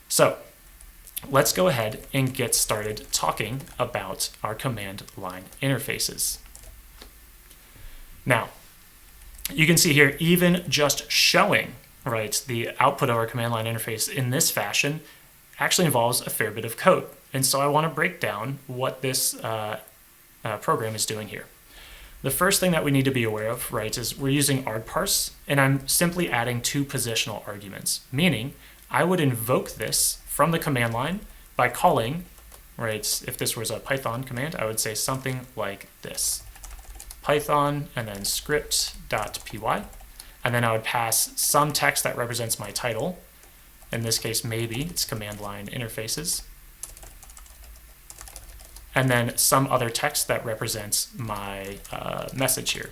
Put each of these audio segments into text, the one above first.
So let's go ahead and get started talking about our command line interfaces. Now, you can see here, even just showing the output of our command line interface in this fashion actually involves a fair bit of code. And so I want to break down what this program is doing here. The first thing that we need to be aware of, is we're using argparse, and I'm simply adding 2 positional arguments, meaning I would invoke this from the command line by calling, if this was a Python command, I would say something like this. Python and then script.py, and then I would pass some text that represents my title. In this case, maybe it's command line interfaces. And then some other text that represents my message here.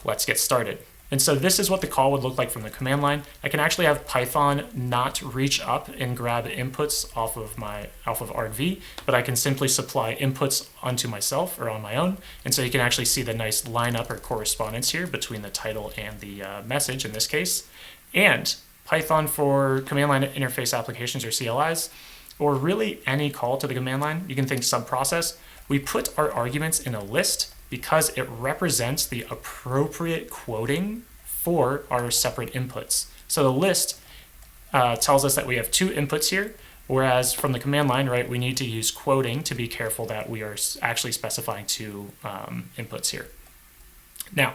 Let's get started. And so this is what the call would look like from the command line. I can actually have Python not reach up and grab inputs off of argv, but I can simply supply inputs onto myself or on my own. And so you can actually see the nice lineup or correspondence here between the title and the message in this case. And Python for command line interface applications or CLIs, or really any call to the command line, you can think subprocess. We put our arguments in a list because it represents the appropriate quoting for our separate inputs. So the list tells us that we have 2 inputs here, whereas from the command line, we need to use quoting to be careful that we are actually specifying 2 inputs here. Now,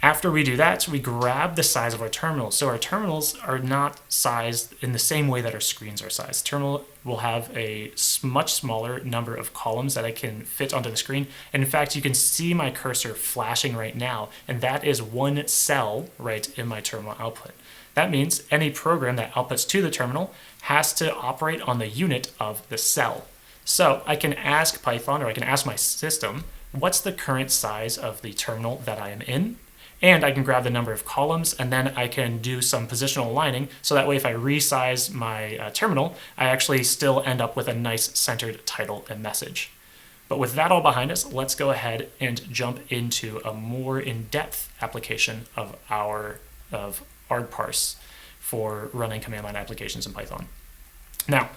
after we do that, we grab the size of our terminals. So our terminals are not sized in the same way that our screens are sized. Terminal will have a much smaller number of columns that I can fit onto the screen. And in fact, you can see my cursor flashing right now, and that is 1 cell in my terminal output. That means any program that outputs to the terminal has to operate on the unit of the cell. So I can ask Python, or I can ask my system, what's the current size of the terminal that I am in? And I can grab the number of columns, and then I can do some positional aligning, so that way if I resize my terminal, I actually still end up with a nice centered title and message. But with that all behind us, let's go ahead and jump into a more in-depth application of argparse for running command line applications in Python. Now,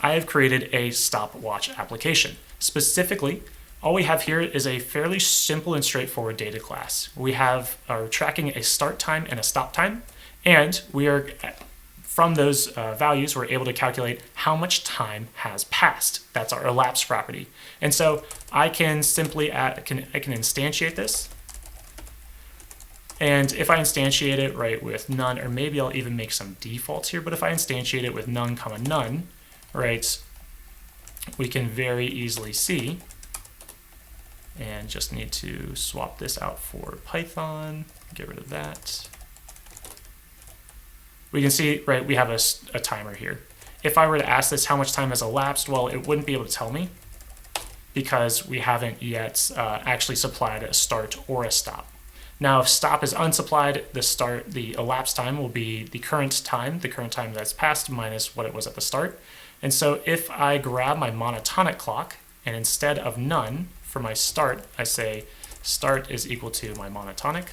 I have created a stopwatch application. Specifically, all we have here is a fairly simple and straightforward data class. We are tracking a start time and a stop time, and from those values, we're able to calculate how much time has passed. That's our elapsed property. And so I can simply I can instantiate this. And if I instantiate it with none, or maybe I'll even make some defaults here, but if I instantiate it with none, none, we can very easily see, and just need to swap this out for Python, get rid of that. We can see, we have a timer here. If I were to ask this how much time has elapsed, well, it wouldn't be able to tell me because we haven't yet actually supplied a start or a stop. Now, if stop is unsupplied, the elapsed time will be the current time that's passed minus what it was at the start. And so if I grab my monotonic clock, and instead of none, for my start, I say start is equal to my monotonic.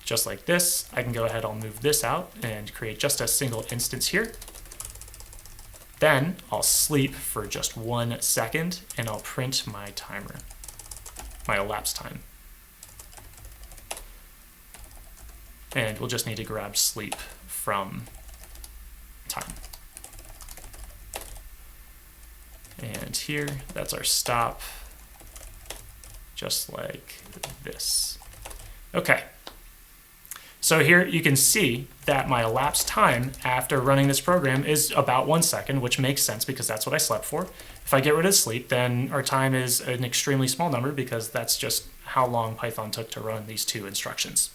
Just like this, I can go ahead, I'll move this out and create just a single instance here. Then I'll sleep for just 1 second, and I'll print my timer, my elapsed time. And we'll just need to grab sleep from time. And here, that's our stop. Just like this. Okay, so here you can see that my elapsed time after running this program is about 1 second, which makes sense because that's what I slept for. If I get rid of sleep, then our time is an extremely small number because that's just how long Python took to run these 2 instructions.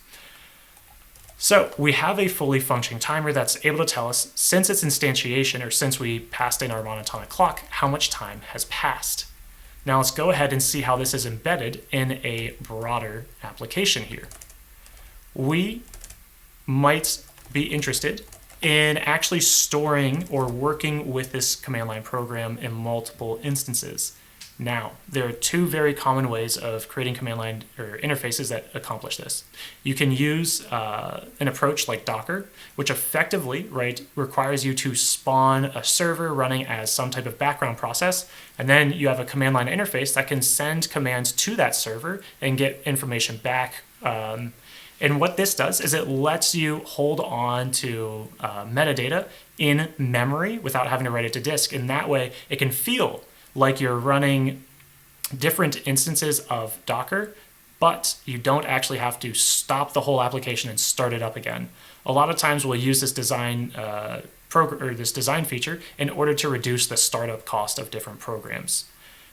So we have a fully functioning timer that's able to tell us, since its instantiation, or since we passed in our monotonic clock, how much time has passed. Now let's go ahead and see how this is embedded in a broader application here. We might be interested in actually storing or working with this command line program in multiple instances. Now, there are two very common ways of creating command line or interfaces that accomplish this. You can use an approach like Docker, which effectively, requires you to spawn a server running as some type of background process, and then you have a command line interface that can send commands to that server and get information back. And what this does is it lets you hold on to metadata in memory without having to write it to disk. And that way it can feel like you're running different instances of Docker, but you don't actually have to stop the whole application and start it up again. A lot of times we'll use this design design feature in order to reduce the startup cost of different programs.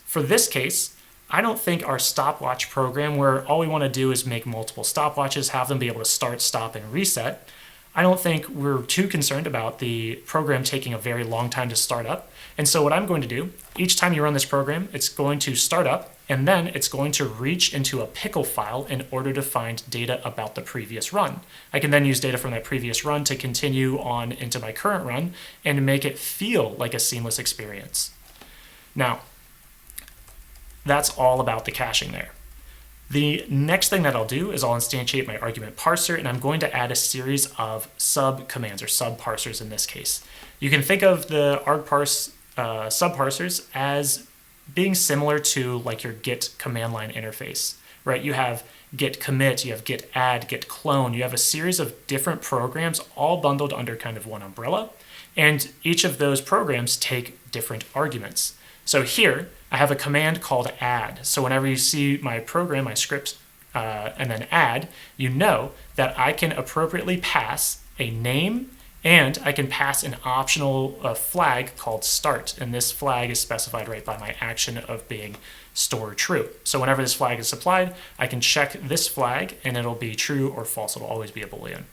For this case, I don't think our stopwatch program, where all we want to do is make multiple stopwatches, have them be able to start, stop, and reset, I don't think we're too concerned about the program taking a very long time to start up. And so what I'm going to do, each time you run this program, it's going to start up, and then it's going to reach into a pickle file in order to find data about the previous run. I can then use data from that previous run to continue on into my current run and make it feel like a seamless experience. Now, that's all about the caching there. The next thing that I'll do is I'll instantiate my argument parser, and I'm going to add a series of sub-commands or sub-parsers in this case. You can think of the argparse sub-parsers as being similar to like your git command line interface, right? You have git commit, you have git add, git clone, you have a series of different programs all bundled under kind of one umbrella, and each of those programs take different arguments. So here, I have a command called add. So whenever you see my program, my script, and then add, you know that I can appropriately pass a name and I can pass an optional flag called start. And this flag is specified right by my action of being store true. So whenever this flag is supplied, I can check this flag and it'll be true or false. It'll always be a Boolean.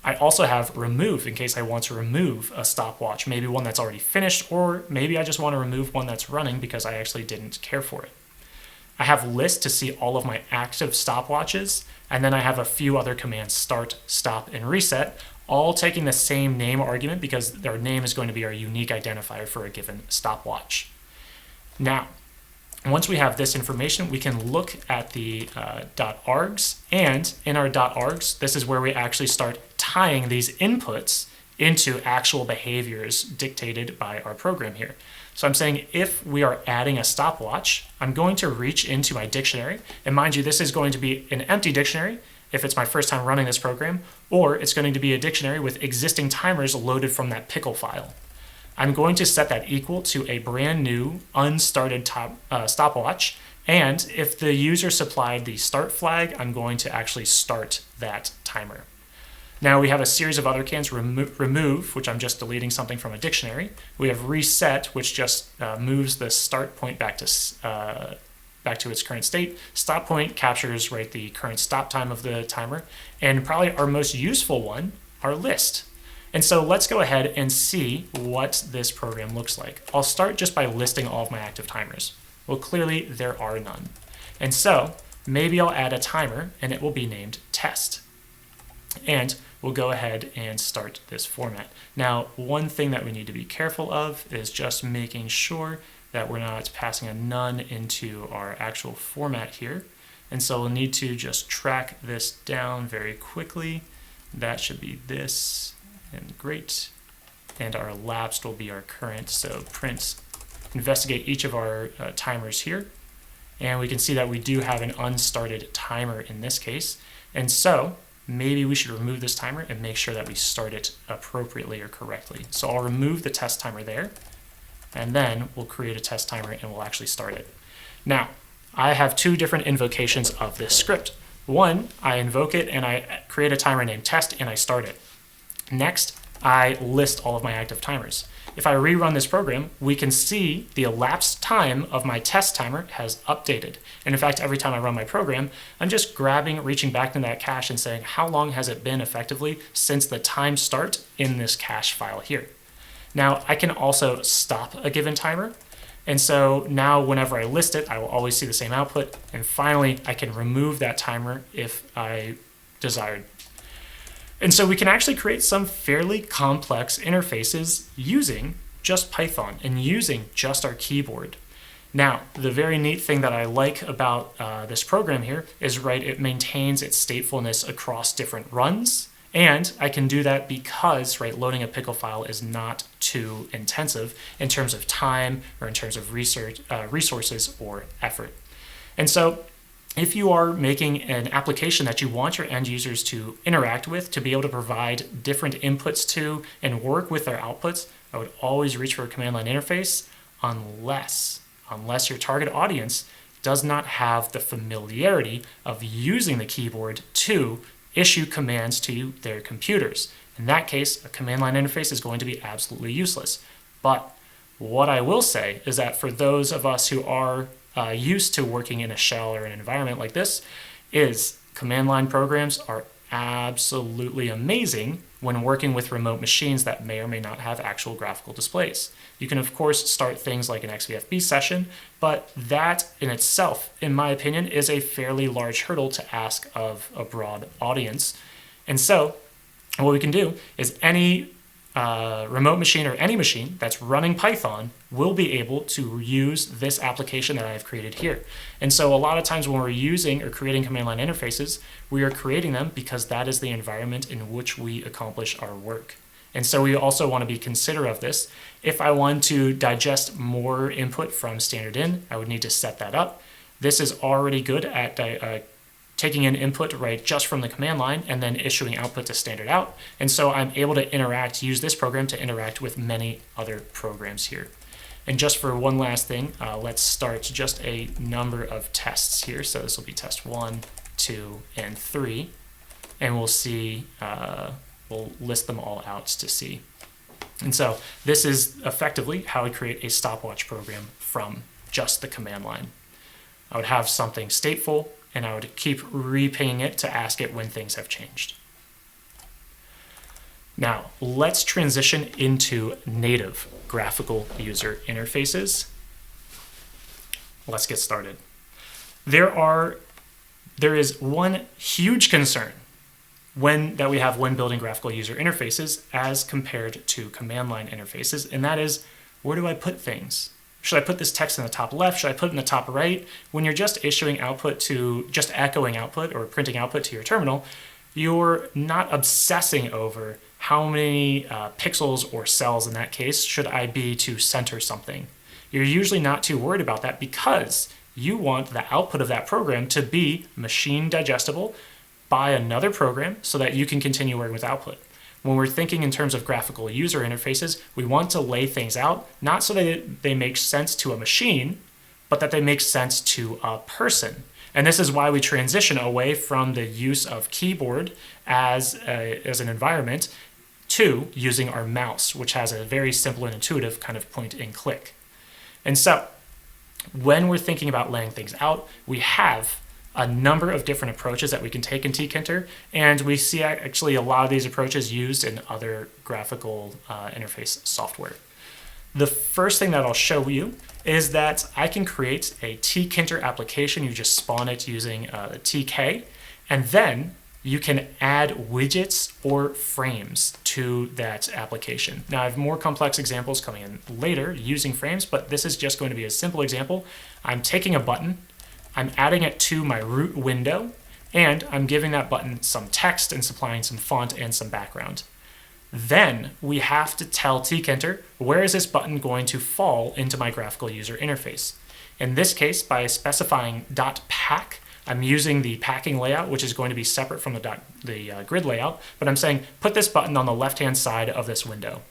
I also have remove in case I want to remove a stopwatch, maybe one that's already finished, or maybe I just want to remove one that's running because I actually didn't care for it. I have list to see all of my active stopwatches, and then I have a few other commands, start, stop, and reset, all taking the same name argument because their name is going to be our unique identifier for a given stopwatch. Now, once we have this information, we can look at the .args, and in our .args, this is where we actually start tying these inputs into actual behaviors dictated by our program here. So I'm saying if we are adding a stopwatch, I'm going to reach into my dictionary, and mind you, this is going to be an empty dictionary if it's my first time running this program, or it's going to be a dictionary with existing timers loaded from that pickle file. I'm going to set that equal to a brand new unstarted stopwatch, and if the user supplied the start flag, I'm going to actually start that timer. Now we have a series of other commands, remove, which I'm just deleting something from a dictionary. We have reset, which just moves the start point back to its current state. Stop point captures the current stop time of the timer, and probably our most useful one, our list. And so let's go ahead and see what this program looks like. I'll start just by listing all of my active timers. Well, clearly there are none. And so maybe I'll add a timer and it will be named test. And we'll go ahead and start this format. Now, one thing that we need to be careful of is just making sure that we're not passing a none into our actual format here. And so we'll need to just track this down very quickly. That should be this. And great. And our elapsed will be our current. So print, investigate each of our timers here. And we can see that we do have an unstarted timer in this case. And so maybe we should remove this timer and make sure that we start it appropriately or correctly. So I'll remove the test timer there. And then we'll create a test timer and we'll actually start it. Now, I have two different invocations of this script. One, I invoke it and I create a timer named test and I start it. Next, I list all of my active timers. If I rerun this program, we can see the elapsed time of my test timer has updated. And in fact, every time I run my program, I'm just reaching back into that cache and saying, how long has it been effectively since the time start in this cache file here? Now, I can also stop a given timer. And so now whenever I list it, I will always see the same output. And finally, I can remove that timer if I desired. And so we can actually create some fairly complex interfaces using just Python and using just our keyboard. Now, the very neat thing that I like about this program here is, right, it maintains its statefulness across different runs. And I can do that because, right, loading a pickle file is not too intensive in terms of time or in terms of resources or effort. And so if you are making an application that you want your end users to interact with, to be able to provide different inputs to and work with their outputs, I would always reach for a command line interface unless your target audience does not have the familiarity of using the keyboard to issue commands to their computers. In that case, a command line interface is going to be absolutely useless. But what I will say is that for those of us who are used to working in a shell or an environment like this, is command line programs are absolutely amazing when working with remote machines that may or may not have actual graphical displays. You can, of course, start things like an XVFB session, but that in itself, in my opinion, is a fairly large hurdle to ask of a broad audience. And so what we can do is any remote machine or any machine that's running Python will be able to use this application that I've created here. And so a lot of times when we're using or creating command line interfaces, we are creating them because that is the environment in which we accomplish our work. And so we also want to be considerate of this. If I want to digest more input from standard in, I would need to set that up. This is already good at taking in input, right, just from the command line and then issuing output to standard out. And so I'm able to use this program to interact with many other programs here. And just for one last thing, let's start just a number of tests here. So this will be test 1, 2, and 3. And we'll see, we'll list them all out to see. And so this is effectively how I create a stopwatch program from just the command line. I would have something stateful, and I would keep repinging it to ask it when things have changed. Now, let's transition into native graphical user interfaces. Let's get started. There is one huge concern that we have when building graphical user interfaces as compared to command line interfaces, and that is, where do I put things? Should I put this text in the top left? Should I put it in the top right? When you're just issuing output just echoing output or printing output to your terminal, you're not obsessing over how many pixels or cells in that case should I be to center something. You're usually not too worried about that because you want the output of that program to be machine digestible by another program so that you can continue working with output. When we're thinking in terms of graphical user interfaces, we want to lay things out, not so that they make sense to a machine, but that they make sense to a person. And this is why we transition away from the use of keyboard as an environment to using our mouse, which has a very simple and intuitive kind of point and click. And so when we're thinking about laying things out, we have a number of different approaches that we can take in tkinter, and we see actually a lot of these approaches used in other graphical interface software. The first thing that I'll show you is that I can create a tkinter application. You just spawn it using tk, and then you can add widgets or frames to that application. Now I have more complex examples coming in later using frames, but this is just going to be a simple example. I'm taking a button, I'm adding it to my root window, and I'm giving that button some text and supplying some font and some background. Then we have to tell tkinter, where is this button going to fall into my graphical user interface? In this case, by specifying .pack, I'm using the packing layout, which is going to be separate from the grid layout, but I'm saying put this button on the left-hand side of this window.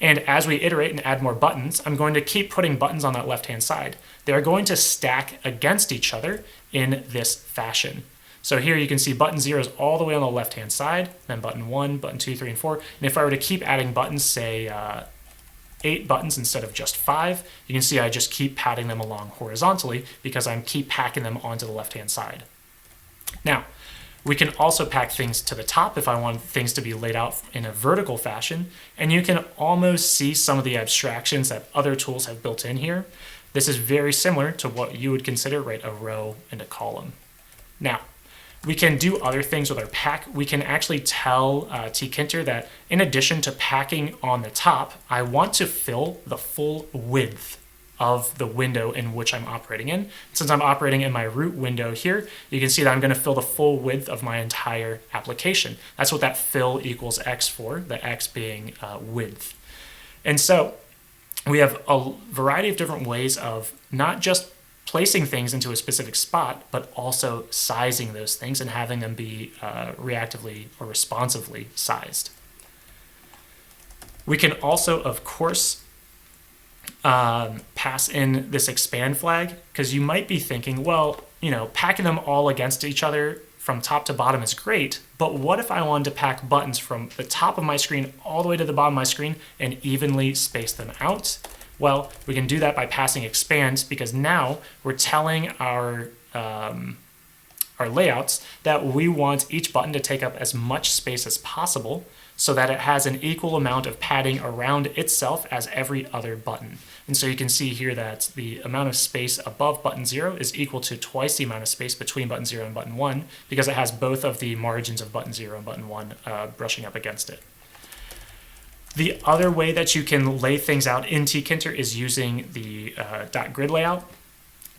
And as we iterate and add more buttons, I'm going to keep putting buttons on that left-hand side. They're going to stack against each other in this fashion. So here you can see button 0 is all the way on the left-hand side, then button 1, button 2, 3, and 4. And if I were to keep adding buttons, say 8 buttons instead of just 5, you can see I just keep padding them along horizontally because I'm keep packing them onto the left-hand side. Now, we can also pack things to the top if I want things to be laid out in a vertical fashion, and you can almost see some of the abstractions that other tools have built in here. This is very similar to what you would consider, right, a row and a column. Now, we can do other things with our pack. We can actually tell tkinter that in addition to packing on the top, I want to fill the full width of the window in which I'm operating in. Since I'm operating in my root window here, you can see that I'm going to fill the full width of my entire application. That's what that fill equals x for, the x being width. And so we have a variety of different ways of not just placing things into a specific spot, but also sizing those things and having them be reactively or responsively sized. We can also, of course, pass in this expand flag, because you might be thinking, well, packing them all against each other from top to bottom is great, but what if I wanted to pack buttons from the top of my screen all the way to the bottom of my screen and evenly space them out? Well, we can do that by passing expand, because now we're telling our layouts that we want each button to take up as much space as possible so that it has an equal amount of padding around itself as every other button. And so you can see here that the amount of space above button 0 is equal to twice the amount of space between button 0 and button 1, because it has both of the margins of button 0 and button 1 brushing up against it. The other way that you can lay things out in tkinter is using the .grid layout.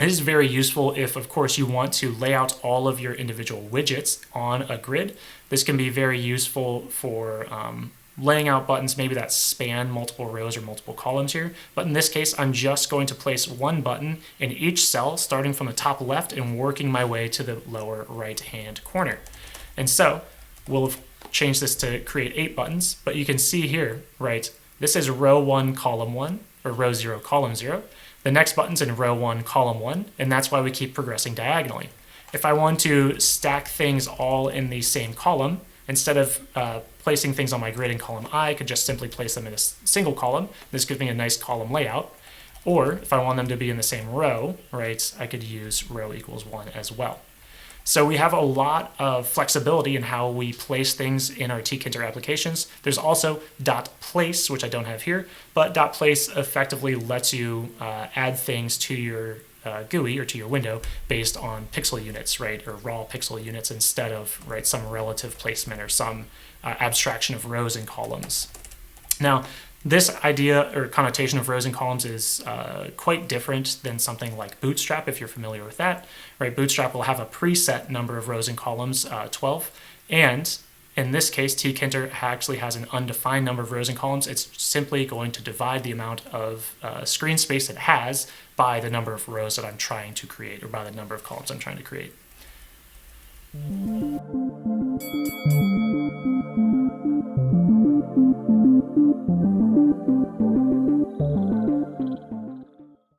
It is very useful if, of course, you want to lay out all of your individual widgets on a grid. This can be very useful for laying out buttons maybe that span multiple rows or multiple columns here. But in this case, I'm just going to place one button in each cell, starting from the top left and working my way to the lower right-hand corner. And so we'll change this to create 8 buttons, but you can see here, right, this is row 1, column 1, or row 0, column 0. The next button's in row 1, column 1, and that's why we keep progressing diagonally. If I want to stack things all in the same column, instead of placing things on my grid in column I, I could just simply place them in a single column. This gives me a nice column layout. Or if I want them to be in the same row, right, I could use row equals 1 as well. So we have a lot of flexibility in how we place things in our tkinter applications. There's also .place, which I don't have here, but .place effectively lets you add things to your GUI or to your window based on pixel units, right, or raw pixel units instead of, right, some relative placement or some abstraction of rows and columns. Now, this idea or connotation of rows and columns is quite different than something like Bootstrap, if you're familiar with that. Right? Bootstrap will have a preset number of rows and columns, 12, and in this case, tkinter actually has an undefined number of rows and columns. It's simply going to divide the amount of screen space it has by the number of rows that I'm trying to create, or by the number of columns I'm trying to create.